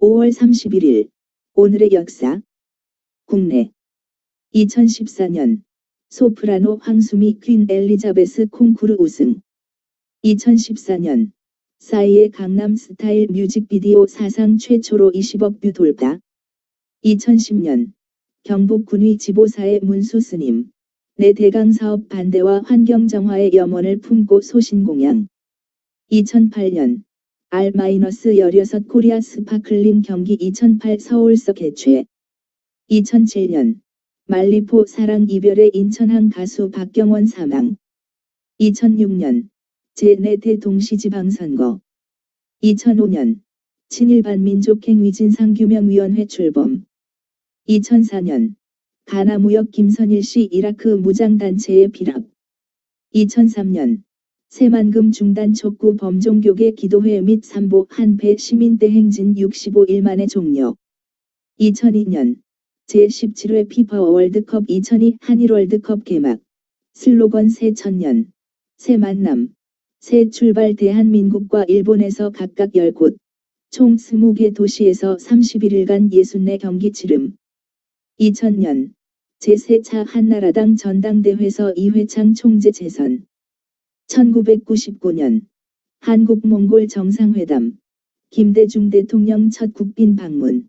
5월 31일 오늘의 역사. 국내 2014년 소프라노 황수미 퀸 엘리자베스 콩쿠르 우승. 2014년 싸이의 강남 스타일 뮤직비디오 사상 최초로 20억 뷰 돌파. 2010년 경북군위 지보사의 문수 스님 내 대강 사업 반대와 환경 정화의 염원을 품고 소신 공양. 2008년 R-16 코리아 스파클링 경기 2008 서울서 개최. 2007년 말리포 사랑 이별의 인천항 가수 박경원 사망. 2006년 제4대 동시지방선거. 2005년 친일반 민족행위 진상규명위원회 출범. 2004년 가나무역 김선일 씨 이라크 무장단체의 피랍. 2003년 새만금 중단 촉구 범종교계 기도회 및 삼보 한패 시민대 행진 65일 만에 종료. 2002년 제17회 피파 월드컵 2002 한일 월드컵 개막. 슬로건 새 천년, 새 만남, 새 출발. 대한민국과 일본에서 각각 10곳, 총 20개 도시에서 31일간 64경기 치름. 2000년 제4차 한나라당 전당대회에서 이회창 총재 재선. 1999년 한국-몽골 정상회담, 김대중 대통령 첫 국빈 방문.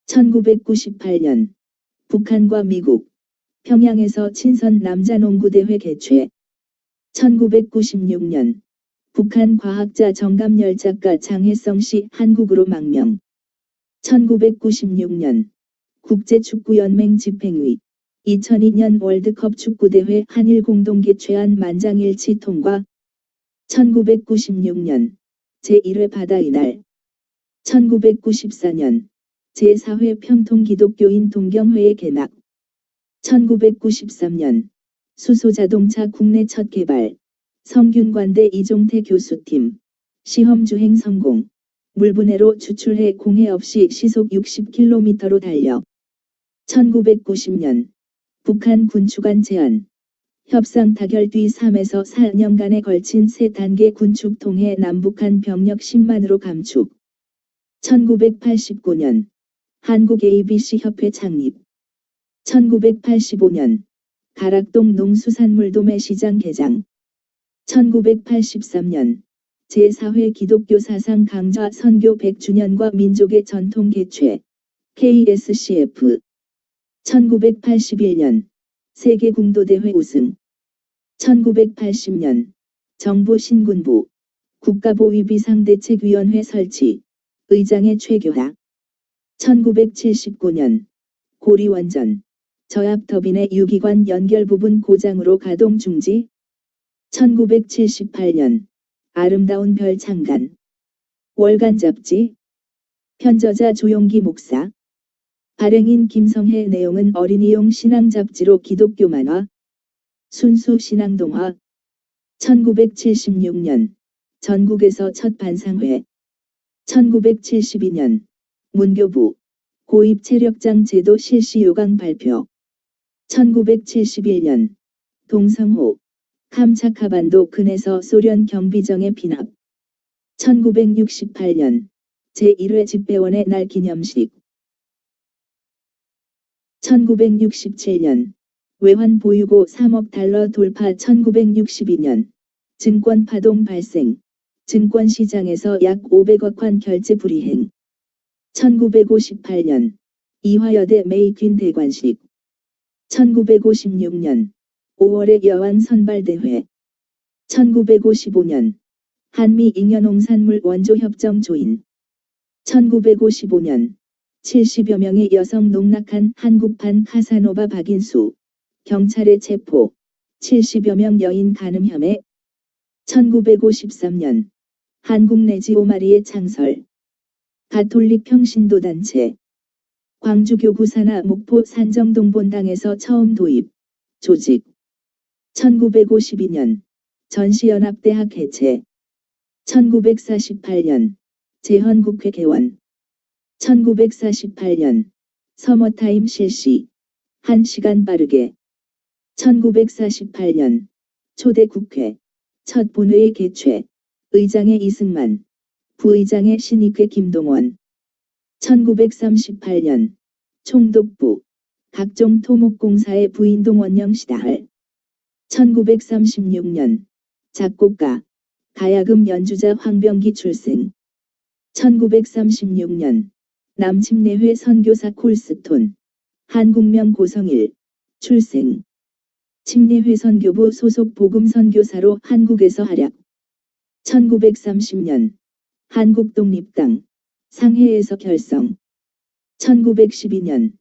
1998년 북한과 미국, 평양에서 친선 남자농구대회 개최. 1996년 북한 과학자 정감열 작가 장혜성 씨 한국으로 망명. 1996년 국제축구연맹 집행위 2002년 월드컵 축구대회 한일 공동 개최안 만장일치 통과. 1996년 제1회 바다의 날. 1994년 제4회 평통기독교인 동경회의 개막. 1993년 수소자동차 국내 첫 개발. 성균관대 이종태 교수팀 시험주행 성공. 물분해로 추출해 공해 없이 시속 60km로 달려. 1990년 북한 군축안 제안. 협상 타결 뒤 3에서 4년간에 걸친 3단계 군축 통해 남북한 병력 10만으로 감축. 1989년 한국 ABC 협회 창립. 1985년 가락동 농수산물 도매시장 개장. 1983년 제4회 기독교 사상 강좌 선교 100주년과 민족의 전통 개최 KSCF. 1981년 세계 궁도대회 우승. 1980년 정부 신군부 국가보위비상대책위원회 설치. 의장의 최교하. 1979년 고리원전 저압터빈의 유기관 연결 부분 고장으로 가동 중지. 1978년 아름다운 별 창간. 월간 잡지. 편저자 조용기 목사. 발행인 김성혜. 내용은 어린이용 신앙 잡지로 기독교 만화, 순수 신앙 동화. 1976년 전국에서 첫 반상회. 1972년 문교부 고입 체력장 제도 실시 요강 발표. 1971년 동성호 캄차카반도 근에서 소련 경비정의 피납. 1968년 제1회 집배원의 날 기념식. 1967년 외환 보유고 3억 달러 돌파. 1962년 증권 파동 발생. 증권시장에서 약 500억 원 결제 불이행. 1958년 이화여대 메이퀸 대관식. 1956년 5월의 여왕 선발대회. 1955년 한미 잉여농산물 원조협정 조인. 1955년 70여 명의 여성 농락한 한국판 카사노바 박인수 경찰의 체포. 70여 명 여인 간음 혐의. 1953년 한국 내지 오마리의 창설. 가톨릭 평신도단체. 광주교구 산하 목포 산정동본당에서 처음 도입. 조직. 1952년 전시연합대학 개최. 1948년 제헌국회 개원. 1948년 서머타임 실시. 1시간 빠르게. 1948년 초대 국회 첫 본회의 개최. 의장의 이승만, 부의장의 신익회 김동원. 1938년 총독부 각종 토목공사의 부인동 원령시달. 1936년 작곡가 가야금 연주자 황병기 출생. 1936년 남침내회 선교사 콜스톤 한국명 고성일 출생. 침례회 선교부 소속 복음 선교사로 한국에서 활약. 1930년 한국독립당 상해에서 결성. 1912년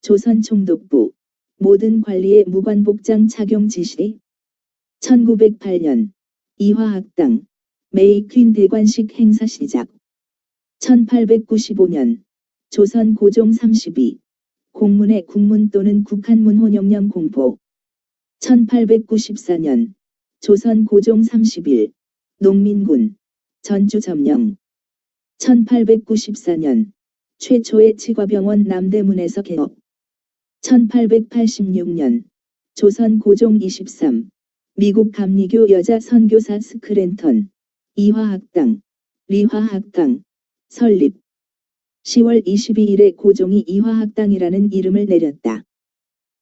조선 총독부 모든 관리의 무관복장 착용 지시. 1908년 이화학당 메이퀸 대관식 행사 시작. 1895년 조선 고종 32 공문의 국문 또는 국한문 혼용령 공포. 1894년 조선 고종 31 농민군 전주 점령. 1894년 최초의 치과병원 남대문에서 개업. 1886년 조선 고종 23 미국 감리교 여자 선교사 스크랜턴 이화학당 리화학당 설립. 10월 22일에 고종이 이화학당이라는 이름을 내렸다.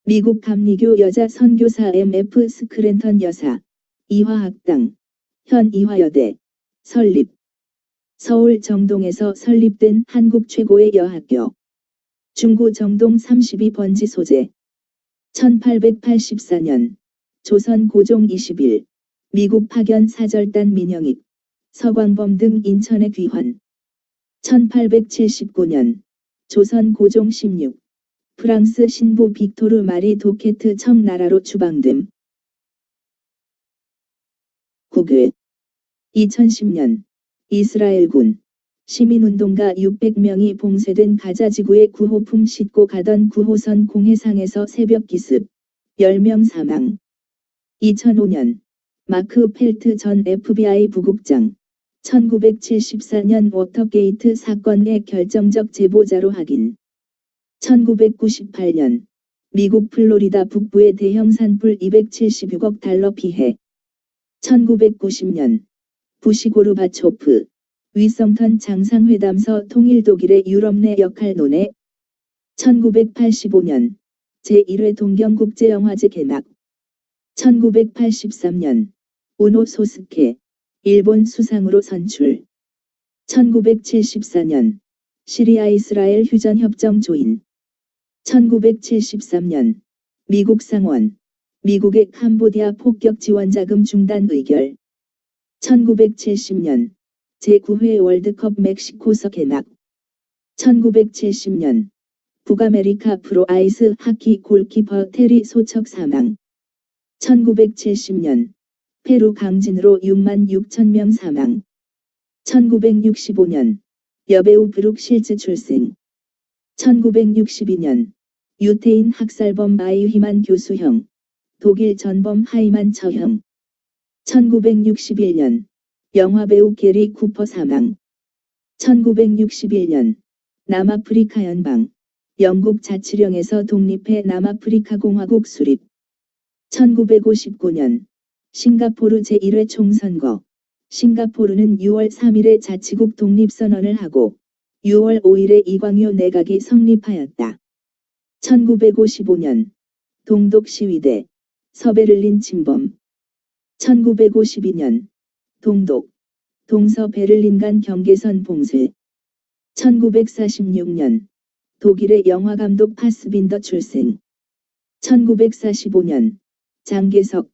미국 감리교 여자 선교사 MF 스크랜턴 여사 이화학당 현 이화여대 설립. 서울 정동에서 설립된 한국 최고의 여학교. 중구 정동 32번지 소재. 1884년 조선 고종 20일 미국 파견 사절단 민영익 서광범 등 인천에 귀환. 1879년 조선 고종 16 프랑스 신부 빅토르 마리 도케트 청나라로 추방됨. 국외. 2010년 이스라엘군 시민운동가 600명이 봉쇄된 가자지구의 구호품 싣고 가던 9호선 공해상에서 새벽 기습 10명 사망. 2005년 마크 펠트 전 FBI 부국장 1974년 워터게이트 사건의 결정적 제보자로 확인. 1998년 미국 플로리다 북부의 대형 산불 276억 달러 피해. 1990년 부시 고르바초프 위성턴 장상회담서 통일 독일의 유럽 내 역할 논의. 1985년 제1회 동경국제영화제 개막. 1983년 우노 소스케 일본 수상으로 선출. 1974년 시리아 이스라엘 휴전협정 조인. 1973년 미국 상원 미국의 캄보디아 폭격 지원 자금 중단 의결. 1970년 제9회 월드컵 멕시코서 개막. 1970년 북아메리카 프로 아이스 하키 골키퍼 테리 소척 사망. 1970년 페루 강진으로 6만 6천 명 사망. 1965년 여배우 브룩 실즈 출생. 1962년 유태인 학살범 아이휘만 교수형 독일 전범 하이만 처형. 1961년 영화배우 게리 쿠퍼 사망. 1961년 남아프리카 연방 영국 자치령에서 독립해 남아프리카 공화국 수립. 1959년 싱가포르 제1회 총선거. 싱가포르는 6월 3일에 자치국 독립선언을 하고 6월 5일에 이광요 내각이 성립하였다. 1955년 동독 시위대 서베를린 침범. 1952년 동독 동서 베를린 간 경계선 봉쇄. 1946년 독일의 영화감독 파스빈더 출생. 1945년 장개석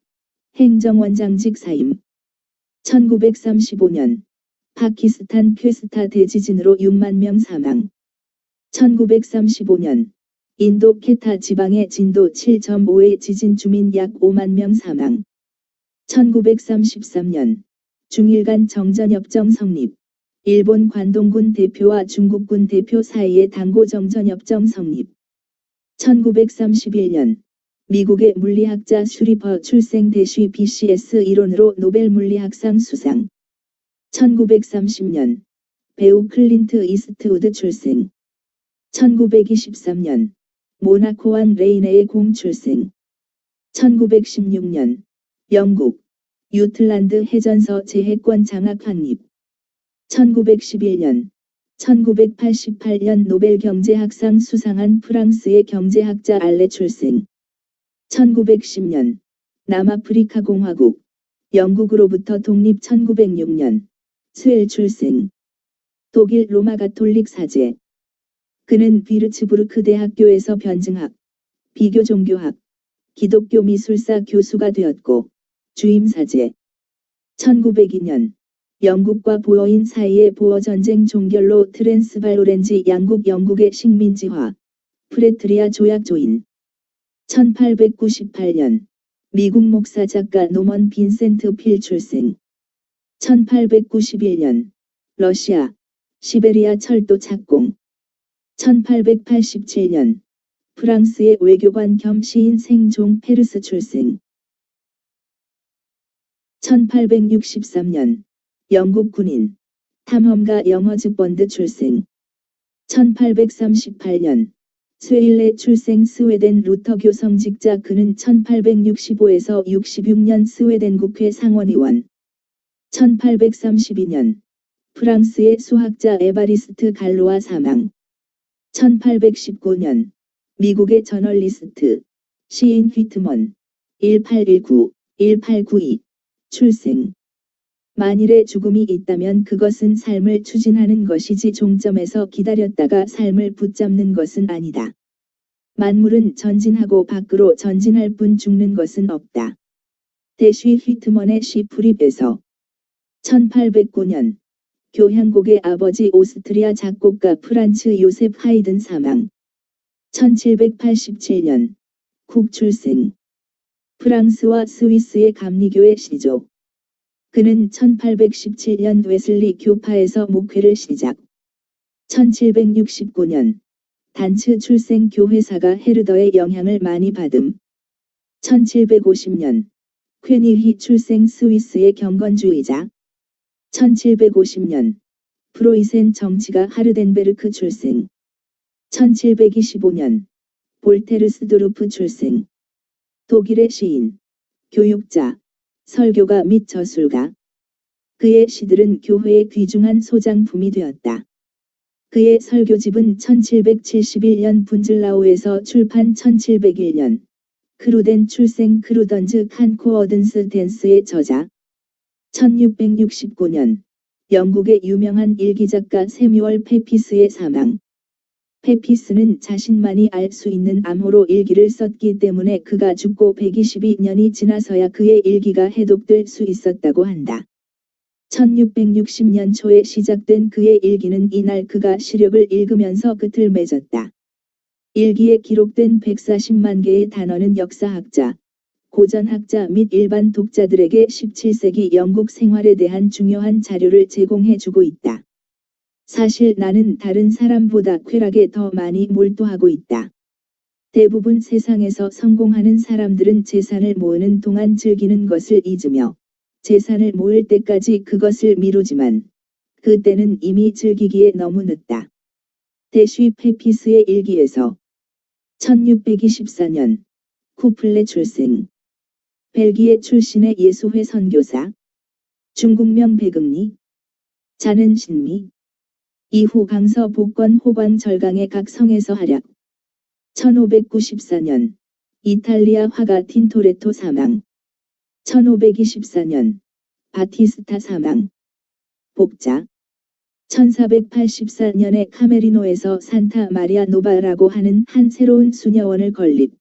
행정원장직 사임. 1935년 파키스탄 퀘스타 대지진으로 6만 명 사망. 1935년 인도 케타 지방의 진도 7.5의 지진 주민 약 5만 명 사망. 1933년 중일 간 정전협정 성립. 일본 관동군 대표와 중국군 대표 사이의 당고 정전협정 성립. 1931년 미국의 물리학자 슈리퍼 출생 대쉬 BCS 이론으로 노벨 물리학상 수상. 1930년 배우 클린트 이스트우드 출생. 1923년 모나코 왕 레이네의 공 출생. 1916년 영국 유틀란드 해전서 제해권 장악 확립. 1911년 1988년 노벨 경제학상 수상한 프랑스의 경제학자 알레 출생. 1910년 남아프리카 공화국 영국으로부터 독립. 1906년 스웰 출생. 독일 로마 가톨릭 사제. 그는 비르츠부르크 대학교에서 변증학, 비교 종교학, 기독교 미술사 교수가 되었고 주임 사제. 1902년 영국과 보어인 사이의 보어 전쟁 종결로 트랜스발 오렌지 양국 영국의 식민지화, 프레트리아 조약 조인. 1898년 미국 목사 작가 노먼 빈센트 필 출생. 1891년 러시아 시베리아 철도 착공. 1887년 프랑스의 외교관 겸 시인 생종 페르스 출생. 1863년 영국 군인, 탐험가 영어즈 번드 출생. 1838년 스웨일레 출생. 스웨덴 루터교 성직자. 그는 1865에서 66년 스웨덴 국회 상원의원. 1832년 프랑스의 수학자 에바리스트 갈로아 사망. 1819년 미국의 저널리스트, 시인 휘트먼 1819-1892 출생. 만일의 죽음이 있다면 그것은 삶을 추진하는 것이지 종점에서 기다렸다가 삶을 붙잡는 것은 아니다. 만물은 전진하고 밖으로 전진할 뿐 죽는 것은 없다. 대쉬 휘트먼의 시 프립에서. 1809년 교향곡의 아버지 오스트리아 작곡가 프란츠 요셉 하이든 사망. 1787년 쿡 출생. 프랑스와 스위스의 감리교의 시조. 그는 1817년 웨슬리 교파에서 목회를 시작. 1769년 단츠 출생. 교회사가 헤르더의 영향을 많이 받음. 1750년 퀘니히 출생. 스위스의 경건주의자. 1750년 프로이센 정치가. 하르덴베르크 출생. 1725년 볼테르스도르프 출생. 독일의 시인, 교육자, 설교가 및 저술가. 그의 시들은 교회의 귀중한 소장품이 되었다. 그의 설교집은 1771년 분즐라우에서 출판. 1701년 크루덴 출생. 크루던즈 칸코어든스 댄스의 저자. 1669년 영국의 유명한 일기작가 세뮤얼 페피스의 사망. 페피스는 자신만이 알 수 있는 암호로 일기를 썼기 때문에 그가 죽고 122년이 지나서야 그의 일기가 해독될 수 있었다고 한다. 1660년 초에 시작된 그의 일기는 이날 그가 시력을 읽으면서 끝을 맺었다. 일기에 기록된 140만 개의 단어는 역사학자, 고전학자 및 일반 독자들에게 17세기 영국 생활에 대한 중요한 자료를 제공해주고 있다. 사실 나는 다른 사람보다 쾌락에 더 많이 몰두하고 있다. 대부분 세상에서 성공하는 사람들은 재산을 모으는 동안 즐기는 것을 잊으며 재산을 모을 때까지 그것을 미루지만 그때는 이미 즐기기에 너무 늦다. 대쉬 페피스의 일기에서. 1624년 쿠플레 출생. 벨기에 출신의 예수회 선교사. 중국명 백음리. 자는 신미. 이후 강서 복권 호광 절강의 각 성에서 활약. 1594년 이탈리아 화가 틴토레토 사망. 1524년 바티스타 사망. 복자. 1484년에 카메리노에서 산타 마리아 노바라고 하는 한 새로운 수녀원을 건립.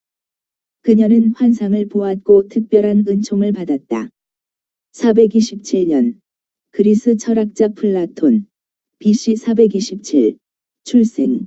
그녀는 환상을 보았고 특별한 은총을 받았다. 427년 그리스 철학자 플라톤 BC 427 출생.